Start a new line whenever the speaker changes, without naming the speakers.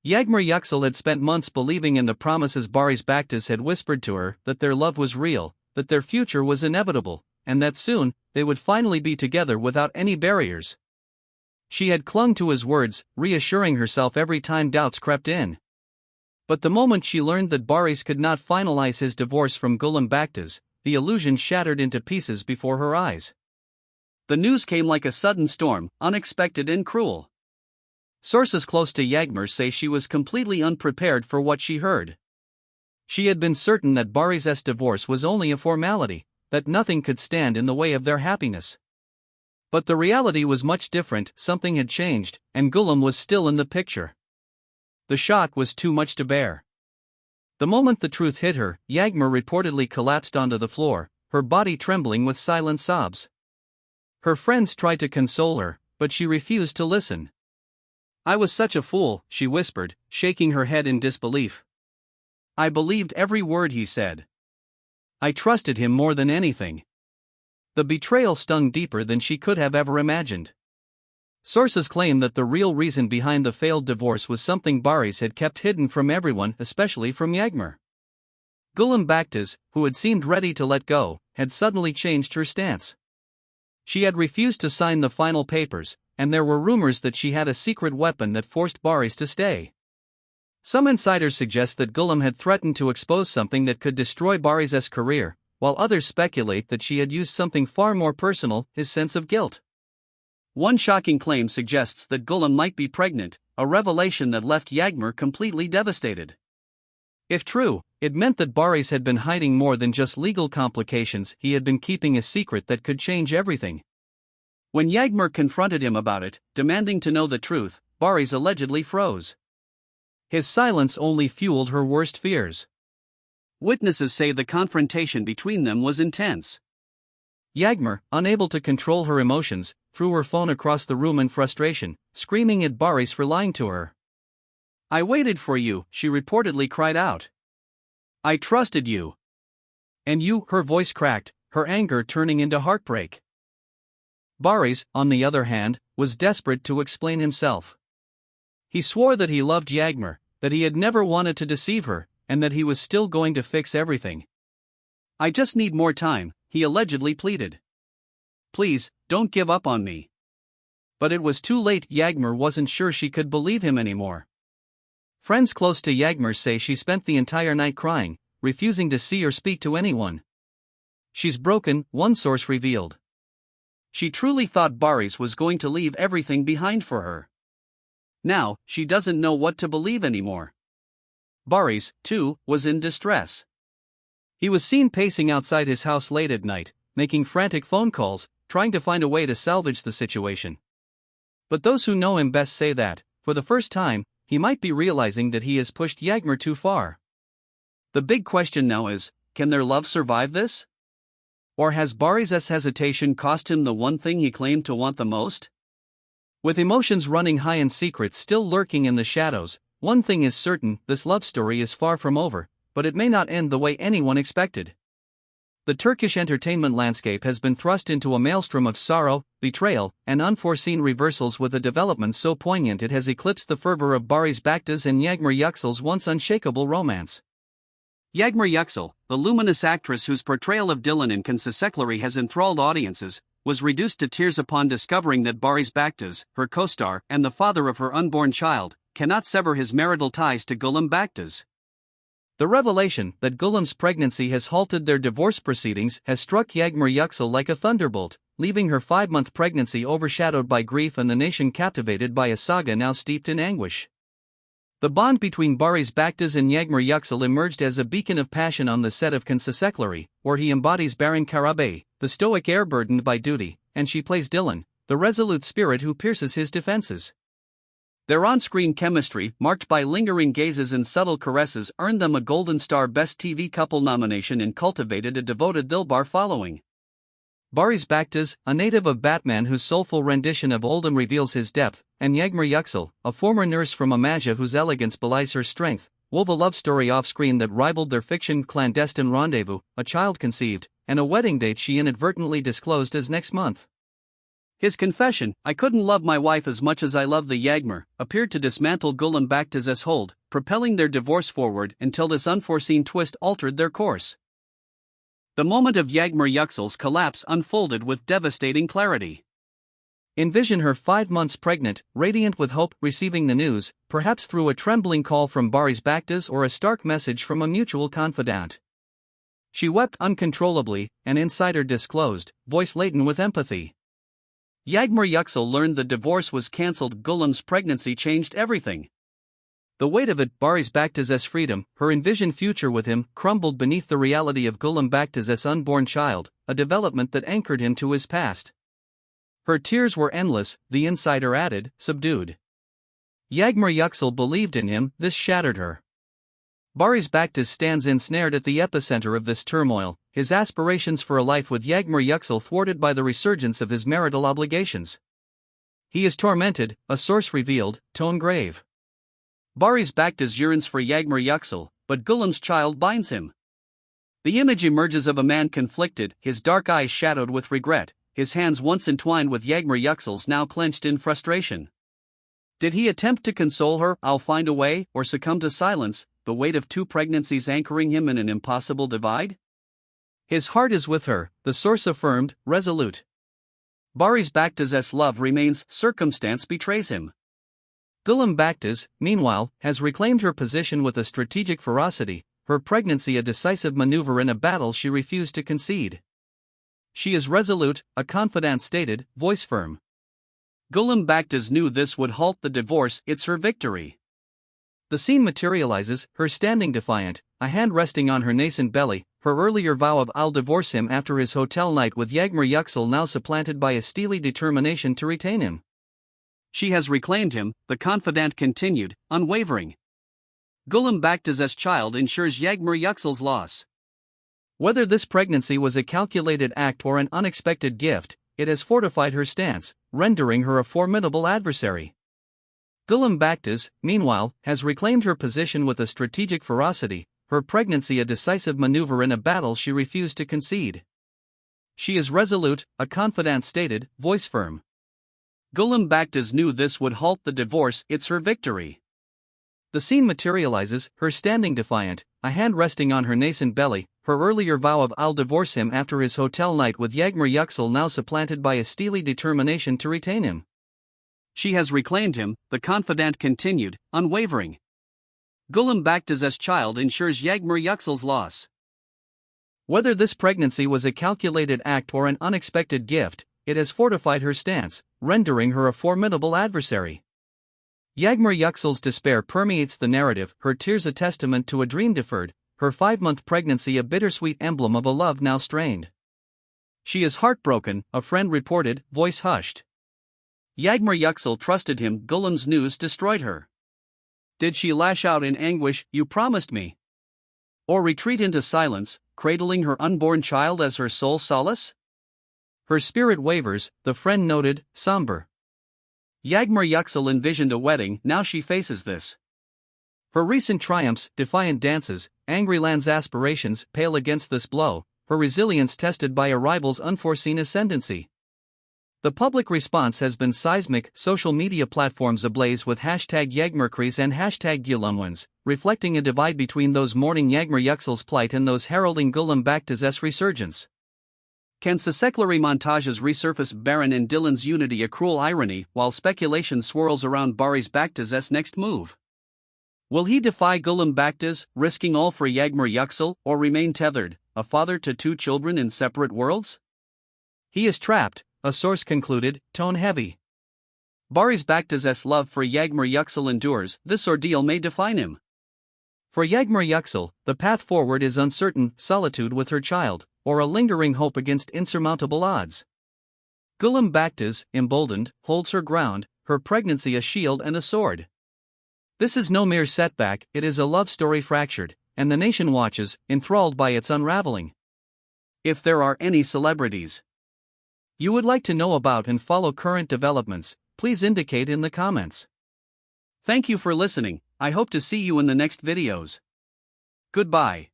Yağmur Yüksel had spent months believing in the promises Barış Baktaş had whispered to her, that their love was real, that their future was inevitable, and that soon, they would finally be together without any barriers. She had clung to his words, reassuring herself every time doubts crept in. But the moment she learned that Barış could not finalize his divorce from Gulum Baktaş, the illusion shattered into pieces before her eyes. The news came like a sudden storm, unexpected and cruel. Sources close to Yağmur say she was completely unprepared for what she heard. She had been certain that Barış's divorce was only a formality, that nothing could stand in the way of their happiness. But the reality was much different. Something had changed, and Gulum was still in the picture. The shock was too much to bear. The moment the truth hit her, Yağmur reportedly collapsed onto the floor, her body trembling with silent sobs. Her friends tried to console her, but she refused to listen. "I was such a fool," she whispered, shaking her head in disbelief. "I believed every word he said. I trusted him more than anything." The betrayal stung deeper than she could have ever imagined. Sources claim that the real reason behind the failed divorce was something Barış had kept hidden from everyone, especially from Yağmur. Gulum Baktaş, who had seemed ready to let go, had suddenly changed her stance. She had refused to sign the final papers, and there were rumors that she had a secret weapon that forced Barış to stay. Some insiders suggest that Gulum had threatened to expose something that could destroy Barış's career, while others speculate that she had used something far more personal, his sense of guilt. One shocking claim suggests that Gulum might be pregnant, a revelation that left Yağmur completely devastated. If true, it meant that Barış had been hiding more than just legal complications. He had been keeping a secret that could change everything. When Yağmur confronted him about it, demanding to know the truth, Barış allegedly froze. His silence only fueled her worst fears. Witnesses say the confrontation between them was intense. Yağmur, unable to control her emotions, threw her phone across the room in frustration, screaming at Barış for lying to her. "I waited for you," she reportedly cried out. "I trusted you. And you," her voice cracked, her anger turning into heartbreak. Barış, on the other hand, was desperate to explain himself. He swore that he loved Yağmur, that he had never wanted to deceive her, and that he was still going to fix everything. "I just need more time," he allegedly pleaded. "Please, don't give up on me." But it was too late. Yağmur wasn't sure she could believe him anymore. Friends close to Yağmur say she spent the entire night crying, refusing to see or speak to anyone. "She's broken," one source revealed. She truly thought Barış was going to leave everything behind for her. Now, she doesn't know what to believe anymore. Barış, too, was in distress. He was seen pacing outside his house late at night, making frantic phone calls, trying to find a way to salvage the situation. But those who know him best say that, for the first time, he might be realizing that he has pushed Yağmur too far. The big question now is, can their love survive this? Or has Barış's hesitation cost him the one thing he claimed to want the most? With emotions running high and secrets still lurking in the shadows, one thing is certain: this love story is far from over, but it may not end the way anyone expected. The Turkish entertainment landscape has been thrust into a maelstrom of sorrow, betrayal, and unforeseen reversals, with a development so poignant it has eclipsed the fervor of Barış Baktaş and Yağmur Yüksel's once unshakable romance. Yağmur Yüksel, the luminous actress whose portrayal of Dylan in confrontations has enthralled audiences, was reduced to tears upon discovering that Barış Baktaş, her co-star and the father of her unborn child, cannot sever his marital ties to Gulum Baktaş. The revelation that Gulum's pregnancy has halted their divorce proceedings has struck Yağmur Yüksel like a thunderbolt, leaving her 5-month pregnancy overshadowed by grief and the nation captivated by a saga now steeped in anguish. The bond between Barış Baktaş and Yağmur Yüksel emerged as a beacon of passion on the set of confrontations, where he embodies Baron Karabey, the stoic heir burdened by duty, and she plays Dylan, the resolute spirit who pierces his defenses. Their on-screen chemistry, marked by lingering gazes and subtle caresses, earned them a Golden Star Best TV Couple nomination and cultivated a devoted Dilbar following. Barış Baktaş, a native of Batman whose soulful rendition of Oldham reveals his depth, and Yağmur Yüksel, a former nurse from Amazia whose elegance belies her strength, wove a love story off-screen that rivaled their fiction clandestine rendezvous, a child conceived, and a wedding date she inadvertently disclosed as next month. His confession, "I couldn't love my wife as much as I love the Yağmur," appeared to dismantle Gulum Baktas's hold, propelling their divorce forward until this unforeseen twist altered their course. The moment of Yağmur Yüksel's collapse unfolded with devastating clarity. Envision her 5 months pregnant, radiant with hope, receiving the news, perhaps through a trembling call from Barış Baktaş or a stark message from a mutual confidant. She wept uncontrollably, an insider disclosed, voice laden with empathy. Yağmur Yüksel learned the divorce was cancelled. Gulum's pregnancy changed everything. The weight of it, Barış Baktaş's freedom, her envisioned future with him, crumbled beneath the reality of Gulum Baktaş's unborn child, a development that anchored him to his past. Her tears were endless, the insider added, subdued. Yağmur Yüksel believed in him, this shattered her. Barış Baktaş stands ensnared at the epicenter of this turmoil, his aspirations for a life with Yağmur Yüksel thwarted by the resurgence of his marital obligations. He is tormented, a source revealed, tone grave. Barış Baktaş yearns for Yağmur Yüksel, but Gulum's child binds him. The image emerges of a man conflicted, his dark eyes shadowed with regret, his hands once entwined with Yağmur Yüksel's now clenched in frustration. Did he attempt to console her, "I'll find a way," or succumb to silence, the weight of 2 pregnancies anchoring him in an impossible divide? His heart is with her, the source affirmed, resolute. Barış Baktaş's love remains, circumstance betrays him. Gulum Baktaş, meanwhile, has reclaimed her position with a strategic ferocity, her pregnancy a decisive maneuver in a battle she refused to concede. She is resolute, a confidant stated, voice firm. Gulum Baktaş knew this would halt the divorce, it's her victory. The scene materializes, her standing defiant, a hand resting on her nascent belly, her earlier vow of "I'll divorce him" after his hotel night with Yağmur Yüksel now supplanted by a steely determination to retain him. She has reclaimed him, the confidant continued, unwavering. Gulum Baktaş's child ensures Yağmur Yüksel's loss. Whether this pregnancy was a calculated act or an unexpected gift, it has fortified her stance, rendering her a formidable adversary. Gulum Baktaş, meanwhile, has reclaimed her position with a strategic ferocity, her pregnancy a decisive maneuver in a battle she refused to concede. She is resolute, a confidant stated, voice firm. Gulum Baktaş knew this would halt the divorce, it's her victory. The scene materializes, her standing defiant, a hand resting on her nascent belly, her earlier vow of "I'll divorce him" after his hotel night with Yağmur Yüksel now supplanted by a steely determination to retain him. She has reclaimed him, the confidant continued, unwavering. Gulum Baktaş's child ensures Yağmur Yüksel's loss. Whether this pregnancy was a calculated act or an unexpected gift, it has fortified her stance, rendering her a formidable adversary. Yağmur Yüksel's despair permeates the narrative, her tears a testament to a dream deferred, her 5-month pregnancy a bittersweet emblem of a love now strained. She is heartbroken, a friend reported, voice hushed. Yağmur Yüksel trusted him, Gulum's news destroyed her. Did she lash out in anguish, "You promised me"? Or retreat into silence, cradling her unborn child as her sole solace? Her spirit wavers, the friend noted, somber. Yağmur Yüksel envisioned a wedding, now she faces this. Her recent triumphs, defiant dances, angry land's aspirations, pale against this blow, her resilience tested by a rival's unforeseen ascendancy. The public response has been seismic, social media platforms ablaze with #YağmurKriz and #Gulumwins, reflecting a divide between those mourning Yağmur Yüksel's plight and those heralding Gulum Baktaş's resurgence. Can Sasekleri montages resurface Baron and Dylan's unity, a cruel irony, while speculation swirls around Barış Baktaş's next move? Will he defy Gulum Baktaş, risking all for Yağmur Yüksel, or remain tethered, a father to 2 children in separate worlds? He is trapped, a source concluded, tone heavy. Barış Baktaş's love for Yağmur Yüksel endures, this ordeal may define him. For Yağmur Yüksel, the path forward is uncertain, solitude with her child, or a lingering hope against insurmountable odds. Gulum Baktaş, emboldened, holds her ground, her pregnancy a shield and a sword. This is no mere setback, it is a love story fractured, and the nation watches, enthralled by its unraveling. If there are any celebrities you would like to know about and follow current developments, please indicate in the comments. Thank you for listening, I hope to see you in the next videos. Goodbye.